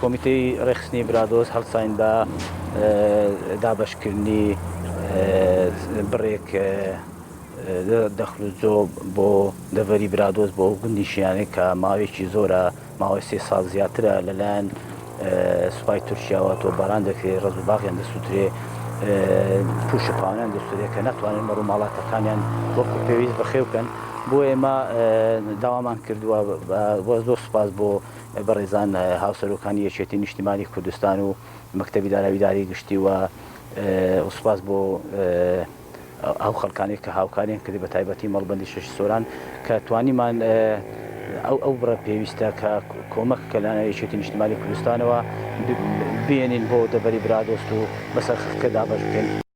کۆمیتەی ڕێخستنی برادۆز هەڵساین بە دابەشکردنی بڕێک دەخل و جۆ بۆ دەڤەری برادۆز بۆ گوندی شیانێ کە ماوەیەکی زۆرە ماوەی 3 ساڵ زیاترە لەلایەن سوپای تورکیاوە تۆپباران دەکرێت ڕز و باغیان دەسووترێ پوشە پاوانیان دەسووترێت کە ناتوانن مەڕوو ماڵاتەکانیان وەکو پێویست بەخێو بکەن بۆ ئێمە داوامان کردووە بۆ زۆر سوپاس بۆ بەڕێزان هاوسەرۆکانی یەکێتی نیشتیمانی کوردستان و مەکتەبی دارایی گشتی و سوپاس بۆ ئەو خەڵکانێک کە هاوکاریان کردی بە تایبەتی مەڵبەندی شەشی سۆران کە توانیمان ئەو بڕە پێویستە کە کۆمەک کە لە یەکێتی نیشتیمانی کوردستانەوە بێنین بۆ دەڤەری برادۆست و بەسەر خەکە دابەش بکەین.